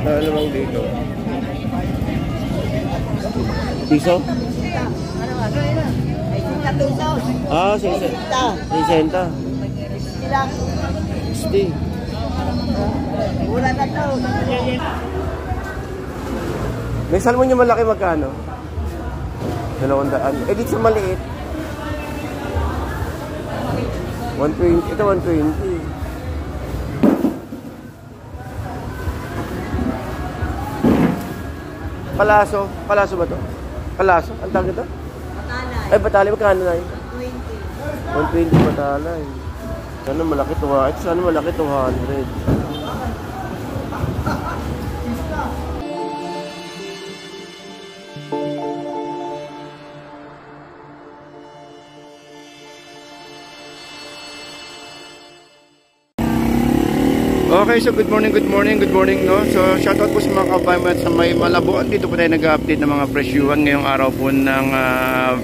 Dalawang dito. Piso? Ah, 60. Stay. Wala na to. May salmon yung malaki magkano? 200. Eh, dito sa maliit. 120. Ito 120. Palaso. Palaso ba to? Palaso? Ang tawag ito? Batalay. Ay, batalay. Magkano na yun? 20. 120 batalay. Sana malaki 200. Sana malaki 200. Okay, so good morning, no? So, shoutout po sa mga kabayan sa may Malabon. Dito po tayo nag-update ng mga presyuhan ngayong araw po ng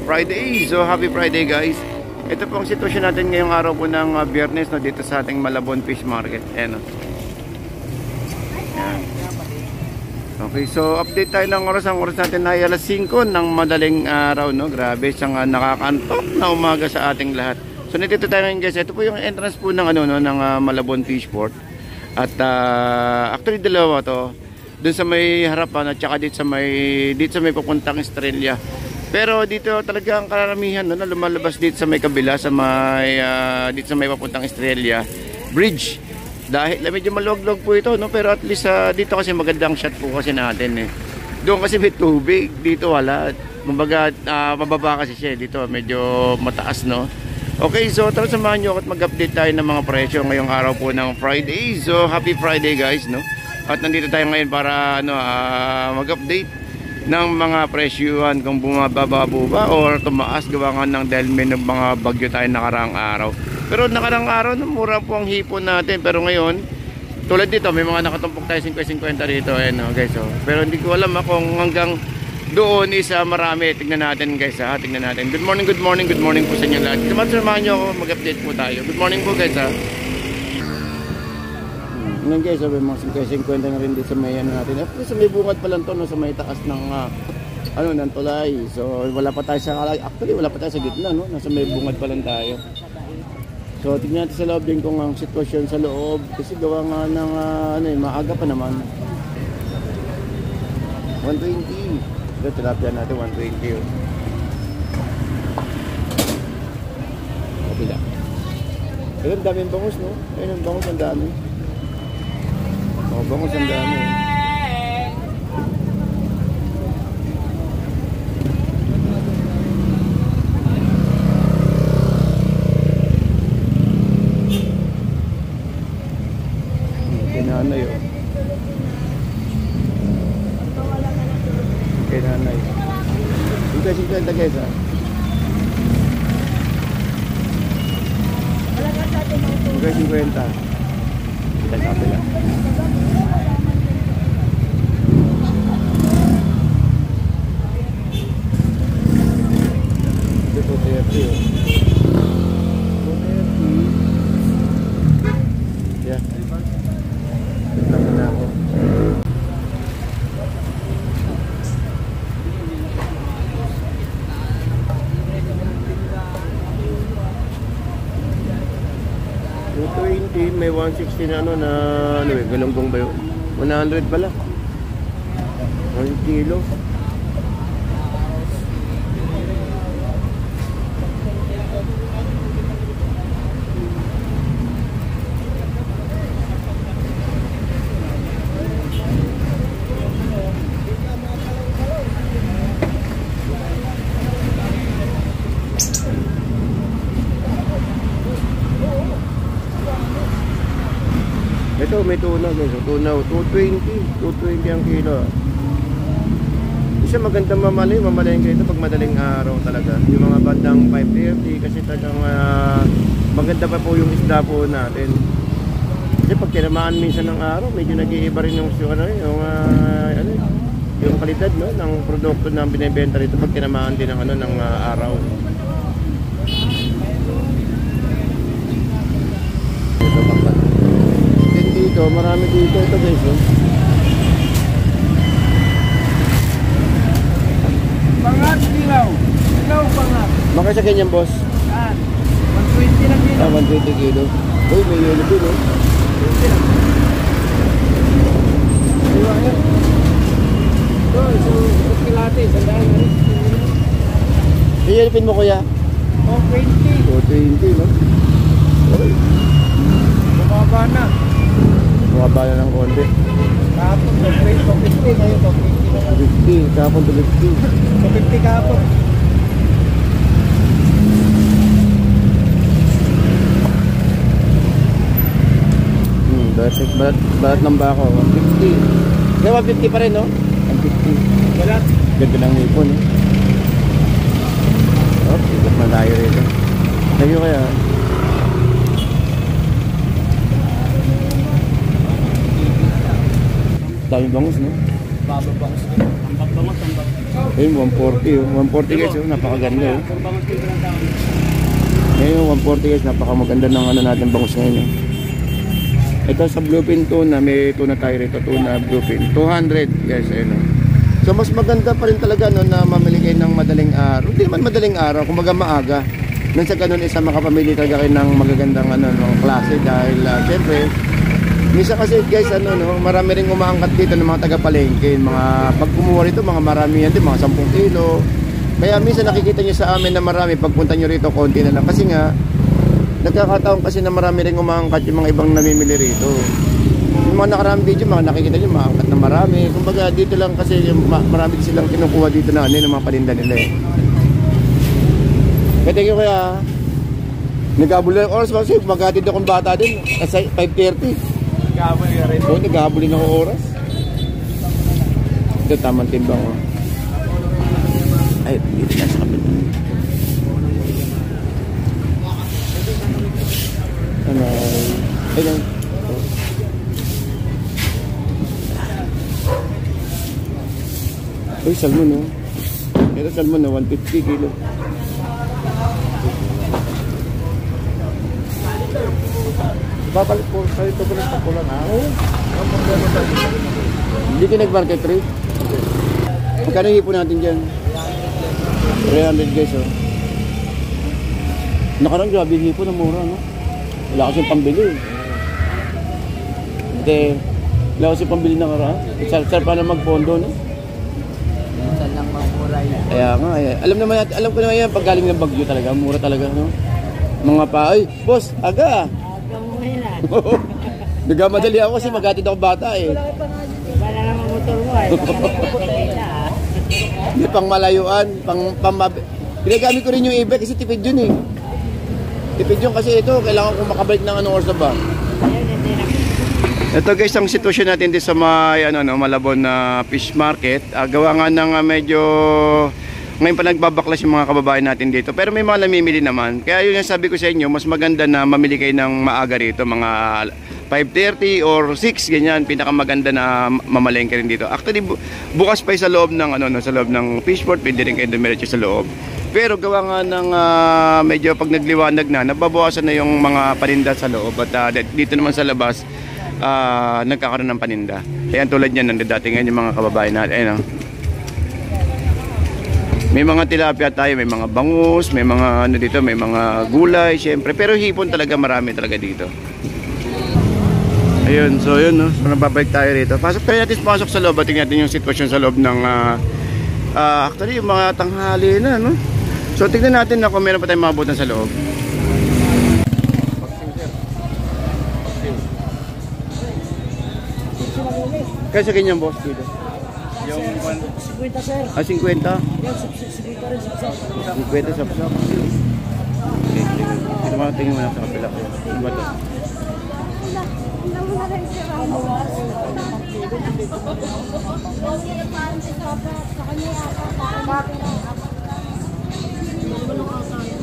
Friday. So, happy Friday, guys. Ito po ang sitwasyon natin ngayong araw po ng Biyernes, no? Dito sa ating Malabon Fish Market. Ayan, no? Ayan. Okay, so update tayo ng oras. Ang oras natin ay alas 5 ng madaling araw, no? Grabe, siyang nakakantok na umaga sa ating lahat. So, nandito tayo ngayon, guys. Ito po yung entrance po ng, ng Malabon Fish Port. At actually dalawa to, dun sa may harapan at saka dito sa may papuntang Estrella. Pero dito talaga ang karamihan, no, na lumalabas dito sa may kabila, sa may dito sa may papuntang Estrella Bridge. Dahil medyo maluwag-luwag po ito, no, pero at least dito kasi magandang shot po kasi natin, eh. Doon kasi may tubig, dito wala. Kumbaga mababa kasi siya, dito medyo mataas, no. Okay, so tara samahan nyo at mag-update tayo ng mga presyo ngayong araw po ng Friday. So happy Friday, guys, no? At nandito tayo ngayon para mag-update ng mga presyuhan kung bumababa ba or tumaas gawa nga ng dahil may mga bagyo tayo nakaraang araw. Pero nakaraang araw, mura po ang hipon natin. Pero ngayon, tulad dito, may mga nakatumpok tayo 50-50 dito, guys. So, pero hindi ko alam kung hanggang doon is marami. Tingnan natin, guys, tingnan natin. Good morning po sa inyo lahat. Samahan nyo ako, mag-update po tayo. Good morning po, guys, Ngayon, guys, may mga 50 na rin dito sa may natin. At sa may bungad pa lang to, no, sa may taas ng ng tulay. So wala pa tayo sa gitna, no. Nasa may bungad pa lang tayo. So tingnan natin sa loob din kung ang sitwasyon sa loob kasi gawa nga ng maaga pa naman. 120. Ito, tilapia natin, 120. Okay lang. Ito, ang daming bangus, no? Ayun, ang bangus, ang dami. Bangus, ang dami. Kinanay, oh. Nanay. Ito 50, guys, Ito 50. Kita sabi lang. Ito 30, oh. 30. Yeah. Lang na ako. May 160 na galunggong ba yun? 100 pala. 1 kilo. Ito, may tuna, guys. Tuna, 220 ang kilo. Isa magandang mamalayin kayo ito pag madaling araw talaga. Yung mga bandang 5:30 kasi talagang maganda pa po yung isda po natin. Kasi pag tinamaan minsan ng araw, medyo nag-iiba rin yung kalidad, no, ng produkto na binibenta rito pag tinamaan din ng araw. Ito, marami dito. Ito, guys, oh. Pangat, dilaw. Dilaw, pangat. Baka sa ganyan, boss? Saan? 120 lang dito. 120 kilo. Uy, may yelo din, oh. Diba yan? Ito, so, kilate, sandaan na rin. Iyelipin mo, kuya? 420. 420, no? Okay. Bumaba na. Bumaba na ng konti. Kahapon, 250. Ngayon, 250 na lang. 50, kapon to 50. 250 kahapon. Balat ng bako, 150. Kaya 150 pa rin, no? 150. Balat. Ganda ng hipon, eh. Oh, ikot na tayo rito. Tayo kaya. Dami bangus, no? Bababangus. Ang bagbangus, ang bagbangus. Ayun, 140, oh. 140 guys, oh. Napakaganda, oh. Bagbangus dito ng tao. Ngayon, 140 guys, napakamaganda ng ano natin bangus ngayon, oh. Ito sa bluefin tuna, may tuna tayo rito, tuna bluefin. 200 guys, ayun, oh. So mas maganda pa rin talaga no, na mamili kayo ng madaling araw. Hindi naman madaling araw, kumbaga maaga. Nang sa ganun isa makapamili talaga kayo ng magagandang ano, no, klase dahil syempre minsan kasi guys ano no, marami ring umaangkat dito ng mga taga-palengke, mga pag kumuha rito mga marami yan din, mga 10 kilo. Kaya minsan nakikita niyo sa amin na marami, pagpunta niyo rito konti na lang kasi nga nagkakataon kasi na marami ring umaangkat yung mga ibang namimili rito. Yung mga nakaraang video, mga nakikita nyo, maangkat na marami. Kumbaga dito lang kasi marami silang kinukuha dito na ano yung mga paninda nila, eh. Kaya thank you kaya. Nag-aabuli ng oras kasi maghatid akong bata din. Kasi 5:30. Nag-aabuli ka rin. Oo, nag-aabuli ng oras. Ito tamang timbang, oh. Ay, dito na sa kapit. Ano? Ay, lang. Uy, salmon, no? Ito salmon na 150 kilo. Babalik po sa ito po ng kulang ha? Oo. Hindi ka nag-market rate? Magkano hipon natin dyan? 300 guys, oh. Nakarang grabe hipon na mura, no? Wala kasing pambili. Hindi. Wala kasing pambili na karaan. Sarap pa na magpondo, no? Minsan lang magmura yan. Kaya nga, alam ko naman yan, pag galing ng Bagyo talaga, mura talaga, no? Mga pa, ay, boss, aga! Aga mo yan. Nagmamadali ako kasi maghatid ako bata, eh. Wala naman motor mo eh. Hindi, pang malayuan, pinagamit ko rin yung e-bike kasi tipid yun, eh. Tipid yun kasi ito, kailangan ko makabalik ng anong oras na ba? Ito guys, ang sitwasyon natin dito sa Malabon na fish market. Gawa nga ng medyo ngayon pa nagbabaklas yung mga kababayan natin dito. Pero may mga namimili naman. Kaya yun yung sabi ko sa inyo, mas maganda na mamili kayo ng maaga rito. Mga 5:30 or 6, ganyan. Pinakamaganda na mamalengke rin dito. Actually, bukas pa sa loob ng, sa loob ng fishport. Pwede rin kayo dumiretso sa loob. Pero gawa nga ng medyo pag nagliwanag na, nababawasan na yung mga paninda sa loob. At dito naman sa labas, nagkakaroon ng paninda. Ayan, tulad yan, nandidating yung mga kababayan natin. Ayan, oh. May mga tilapia tayo, may mga bangus, may mga dito, may mga gulay, syempre. Pero hipon talaga, marami talaga dito. Ayun, so yun, no? So nababalik tayo rito. Tayo natin pasok sa loob, tingnan natin yung sitwasyon sa loob ng actually, yung mga tanghali na, no? So tingnan natin na kung meron pa tayong mabutan sa loob. Kaya sa kanyang boss dito? Yung 50 sir. 50? Yung 50 rin sapsap. 50 sapsap. Okay, tingnan mo na sa kapila. Ano ba ito?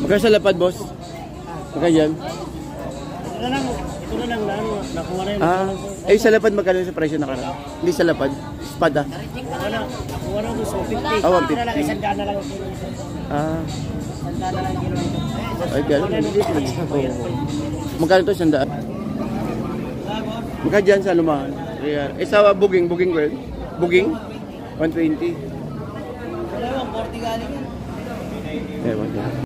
Magkano sa lapad, boss? Magkano yan? Ito na lang nakuha na yun. Sa lapad magkano sa presyo na karang? Hindi sa lapad, espada. Nakuha na doon, so 50. 150. Isandaan na lang yung kilo nito. Isandaan na lang yung kilo nito. Ay, gano'n. Magkano ito? 100? Magkano dyan sa lumahan? Sa buging ko yun? Buging? 120. Wala yung 40 galing yan. Ewan ko.